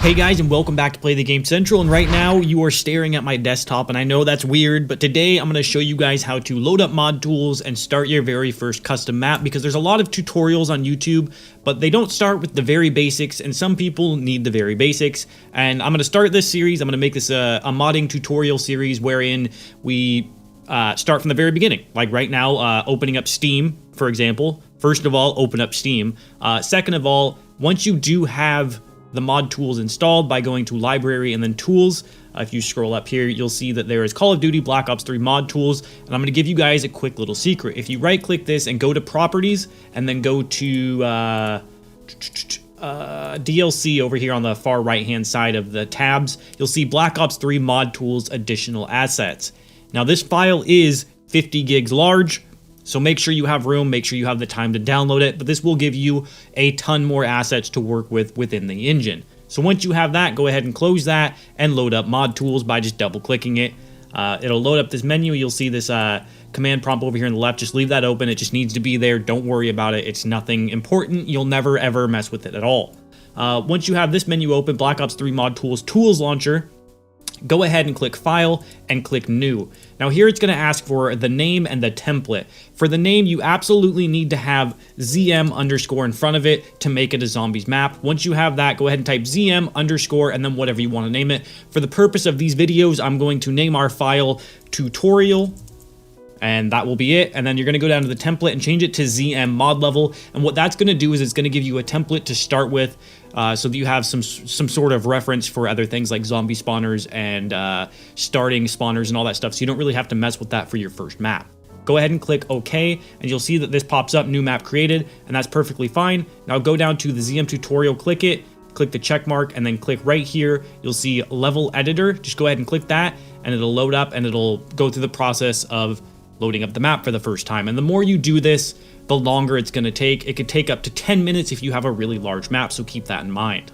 Hey guys, and welcome back to Play the Game Central, and right now you are staring at my desktop, and I know that's weird, but today I'm going to show you guys how to load up mod tools and start your very first custom map, because there's a lot of tutorials on YouTube, but they don't start with the very basics, and some people need the very basics. And I'm going to start this series. I'm going to make this a modding tutorial series wherein we start from the very beginning, like right now, opening up Steam, for example. First of all, open up Steam. Second of all, once you do have the mod tools installed, by going to library and then tools, if you scroll up here, you'll see that there is Call of Duty Black Ops 3 mod tools, and I'm going to give you guys a quick little secret. If you right click this and go to properties and then go to DLC over here on the far right hand side of the tabs, you'll see Black Ops 3 mod tools additional assets. Now this file is 50 gigs large, so make sure you have room, make sure you have the time to download it, but this will give you a ton more assets to work with within the engine. So once you have that, go ahead and close that and load up mod tools by just double clicking it. It'll load up this menu. You'll see this command prompt over here on the left. Just leave that open. It just needs to be there. Don't worry about it. It's nothing important. You'll never ever mess with it at all. Once you have this menu open, Black Ops 3 mod tools, tools launcher, go ahead and click File and click New. Now here it's going to ask for the name and the template. For the name, you absolutely need to have ZM underscore in front of it to make it a zombies map. Once you have that, go ahead and type ZM underscore and then whatever you want to name it. For the purpose of these videos, I'm going to name our file tutorial, and that will be it. And then you're going to go down to the template and change it to ZM mod level. And what that's going to do is it's going to give you a template to start with, so that you have some sort of reference for other things like zombie spawners and starting spawners and all that stuff. So you don't really have to mess with that for your first map. Go ahead and click OK, and you'll see that this pops up, new map created, and that's perfectly fine. Now go down to the ZM tutorial, click it, click the check mark, and then click right here. You'll see level editor. Just go ahead and click that, and it'll load up, and it'll go through the process of loading up the map for the first time. And the more you do this, the longer it's going to take. It could take up to 10 minutes if you have a really large map, so keep that in mind.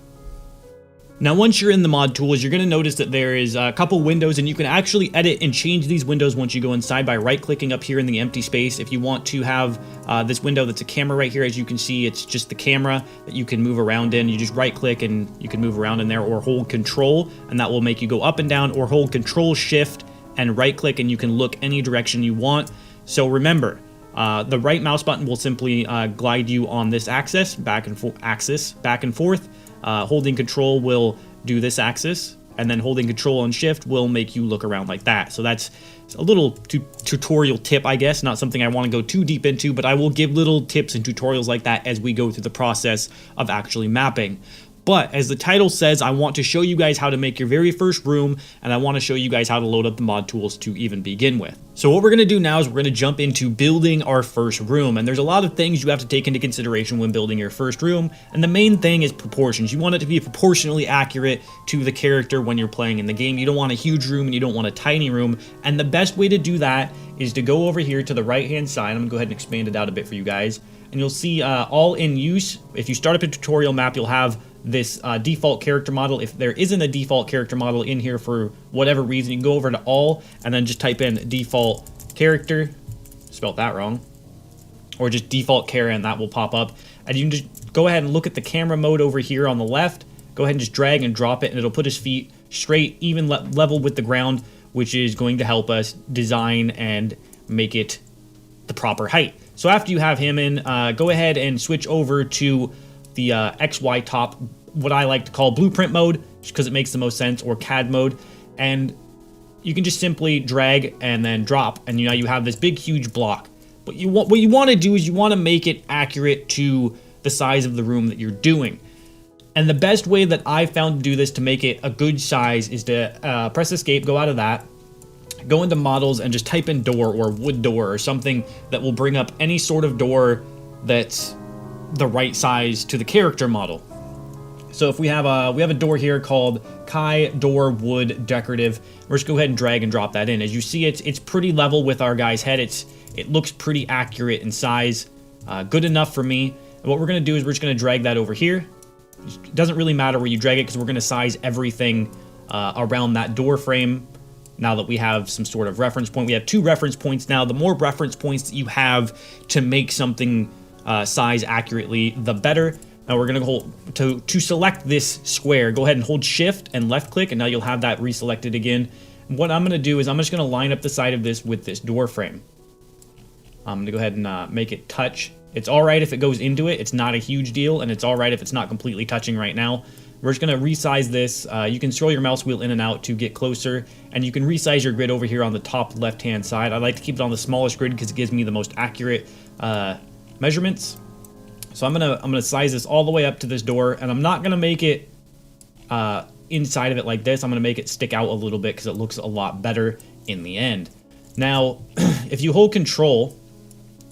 Now once you're in the mod tools, you're going to notice that there is a couple windows, and you can actually edit and change these windows once you go inside by right clicking up here in the empty space. If you want to have this window that's a camera right here, as you can see, it's just the camera that you can move around in. You just right click and you can move around in there, or hold control and that will make you go up and down, or hold control shift and right click and you can look any direction you want. So remember, the right mouse button will simply glide you on this axis, back and forth. Holding control will do this axis, and then holding control and shift will make you look around like that. So that's a little tutorial tip, I guess, not something I want to go too deep into, but I will give little tips and tutorials like that as we go through the process of actually mapping. But as the title says, I want to show you guys how to make your very first room, and I want to show you guys how to load up the mod tools to even begin with. So what we're going to do now is we're going to jump into building our first room, and there's a lot of things you have to take into consideration when building your first room, and the main thing is proportions. You want it to be proportionally accurate to the character when you're playing in the game. You don't want a huge room and you don't want a tiny room, and the best way to do that is to go over here to the right hand side. I'm going to go ahead and expand it out a bit for you guys, and you'll see all in use. If you start up a tutorial map, you'll have this default character model. If there isn't a default character model in here for whatever reason, you can go over to all and then just type in default character, spelled that wrong, or just default char, and that will pop up. And you can just go ahead and look at the camera mode over here on the left. Go ahead and just drag and drop it, and it'll put his feet straight, even level with the ground, which is going to help us design and make it the proper height. So after you have him in, go ahead and switch over to the XY top, what I like to call blueprint mode, just because it makes the most sense, or CAD mode, and you can just simply drag and then drop, and now you have this big huge block. But what you want to do is you want to make it accurate to the size of the room that you're doing. And the best way that I found to do this to make it a good size is to press escape, go out of that, go into models, and just type in door or wood door or something that will bring up any sort of door that's the right size to the character model. So if we have a door here called Kai Door Wood Decorative, we're just go ahead and drag and drop that in. As you see, it's pretty level with our guy's head. It looks pretty accurate in size, good enough for me. And what we're going to do is we're just going to drag that over here. It doesn't really matter where you drag it, because we're going to size everything around that door frame. Now that we have some sort of reference point, we have 2 reference points now. The more reference points that you have to make something size accurately, the better. Now we're gonna hold to select this square. Go ahead and hold Shift and left click, and now you'll have that reselected again. And what I'm gonna do is I'm just gonna line up the side of this with this door frame. I'm gonna go ahead and make it touch. It's all right if it goes into it. It's not a huge deal, and it's all right if it's not completely touching right now. We're just gonna resize this. You can scroll your mouse wheel in and out to get closer, and you can resize your grid over here on the top left-hand side. I like to keep it on the smallest grid because it gives me the most accurate measurements. So I'm gonna size this all the way up to this door, and I'm not gonna make it inside of it like this. I'm gonna make it stick out a little bit because it looks a lot better in the end. Now, if you hold Control,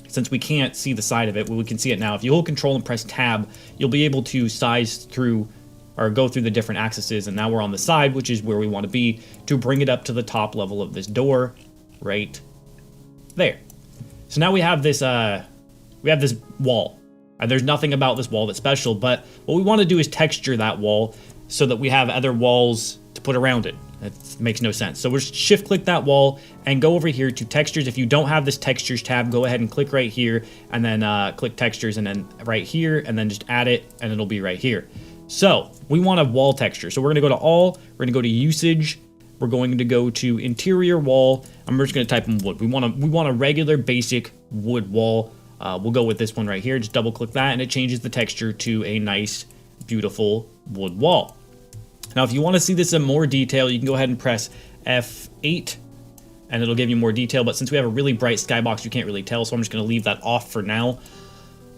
since we can't see the side of it, well, we can see it now. If you hold Control and press Tab, you'll be able to size through or go through the different axes, and now we're on the side, which is where we want to be, to bring it up to the top level of this door, right there. So now we have this wall. There's nothing about this wall that's special, but what we want to do is texture that wall so that we have other walls to put around it. That makes no sense. So we'll shift click that wall and go over here to textures. If you don't have this textures tab, go ahead and click right here, and then click textures, and then right here, and then just add it, and it'll be right here. So we want a wall texture. So we're gonna go to all, we're gonna go to usage, we're going to go to interior wall. I'm just gonna type in wood. We want a regular basic wood wall. We'll go with this one right here. Just double click that, and it changes the texture to a nice, beautiful wood wall. Now, if you want to see this in more detail, you can go ahead and press F8, and it'll give you more detail. But since we have a really bright skybox, you can't really tell, so I'm just going to leave that off for now.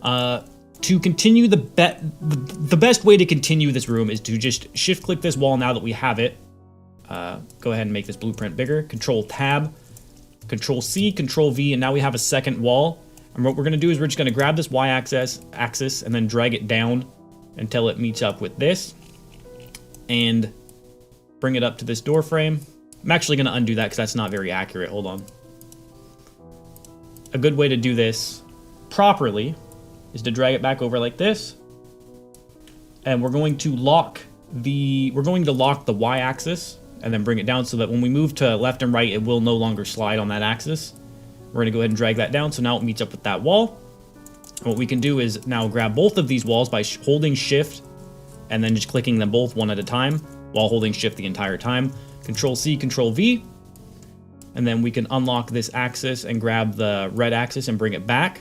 To continue the best way to continue this room is to just shift click this wall now that we have it. Go ahead and make this blueprint bigger. Control Tab, Control C, Control V, and now we have a second wall. And what we're going to do is we're just going to grab this Y-axis and then drag it down until it meets up with this, and bring it up to this door frame. I'm actually going to undo that because that's not very accurate. Hold on. A good way to do this properly is to drag it back over like this, and we're going to lock the Y-axis and then bring it down so that when we move to left and right, it will no longer slide on that axis. We're gonna go ahead and drag that down so now it meets up with that wall. And what we can do is now grab both of these walls by holding Shift and then just clicking them both one at a time while holding Shift the entire time. Control C, Control V, and then we can unlock this axis and grab the red axis and bring it back.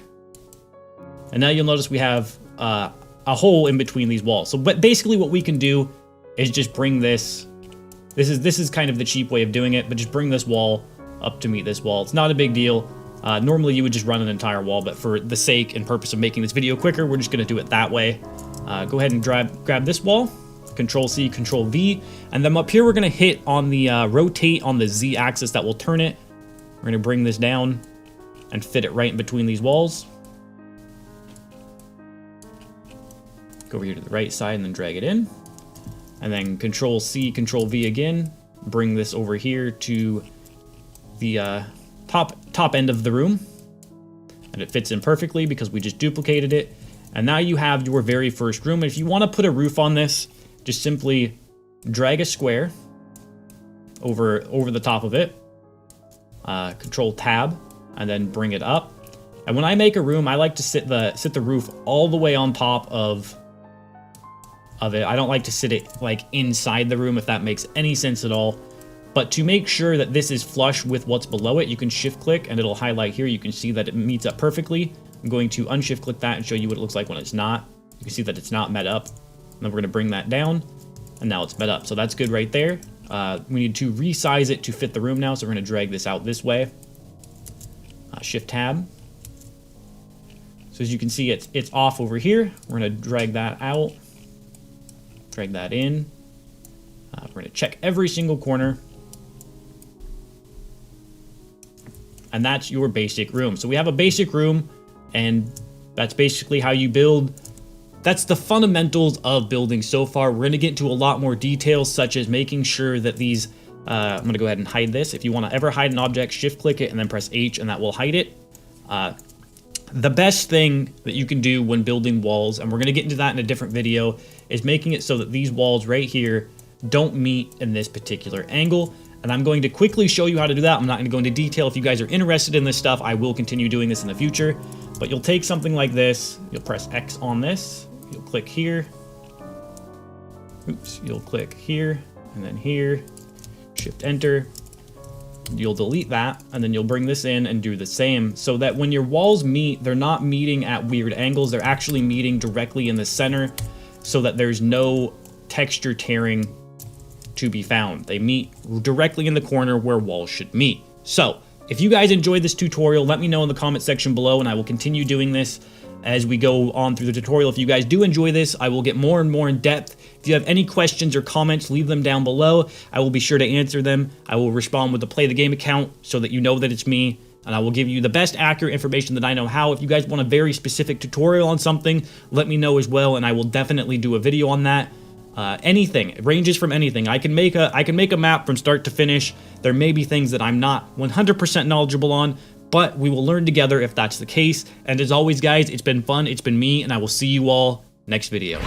And now you'll notice we have a hole in between these walls. So but basically what we can do is just bring this is kind of the cheap way of doing it, but just bring this wall up to meet this wall. It's not a big deal. Normally you would just run an entire wall, but for the sake and purpose of making this video quicker, we're just gonna do it that way. Go ahead and grab this wall, Control C, Control V, and then up here we're gonna hit on the rotate on the Z axis that will turn it. We're gonna bring this down and fit it right in between these walls. Go over here to the right side and then drag it in. And then Control C, Control V again, bring this over here to the top end of the room, and it fits in perfectly because we just duplicated it. And now you have your very first room. If you want to put a roof on this, just simply drag a square over the top of it, Control Tab, and then bring it up. And when I make a room, I like to sit the roof all the way on top of it. I don't like to sit it like inside the room, if that makes any sense at all. But to make sure that this is flush with what's below it, you can shift click and it'll highlight here. You can see that it meets up perfectly. I'm going to unshift click that and show you what it looks like when it's not. You can see that it's not met up. And then we're going to bring that down, and now it's met up. So that's good right there. We need to resize it to fit the room now, so we're going to drag this out this way. Shift Tab. So as you can see, it's off over here. We're going to drag that out, drag that in. We're going to check every single corner. And that's your basic room. So we have a basic room, and that's basically how you build. That's the fundamentals of building so far. We're going to get into a lot more details, such as making sure that these, I'm going to go ahead and hide this. If you want to ever hide an object, shift click it and then press H, and that will hide it. The best thing that you can do when building walls, and we're going to get into that in a different video, is making it so that these walls right here don't meet in this particular angle. And I'm going to quickly show you how to do that. I'm not going to go into detail. If you guys are interested in this stuff, I will continue doing this in the future. But you'll take something like this, you'll press X on this, you'll click here. Oops, you'll click here and then here, shift enter. You'll delete that, and then you'll bring this in and do the same, so that when your walls meet, they're not meeting at weird angles, they're actually meeting directly in the center, so that there's no texture tearing to be found. They meet directly in the corner where walls should meet. So, if you guys enjoyed this tutorial, let me know in the comment section below, and I will continue doing this as we go on through the tutorial. If you guys do enjoy this, I will get more and more in depth. If you have any questions or comments, leave them down below. I will be sure to answer them. I will respond with the Play the Game account so that you know that it's me, and I will give you the best accurate information that I know how. If you guys want a very specific tutorial on something, let me know as well, and I will definitely do a video on that. Anything, it ranges from anything. I can make a map from start to finish. There may be things that I'm not 100% knowledgeable on, but we will learn together if that's the case. And as always, guys, it's been fun. It's been me, and I will see you all next video.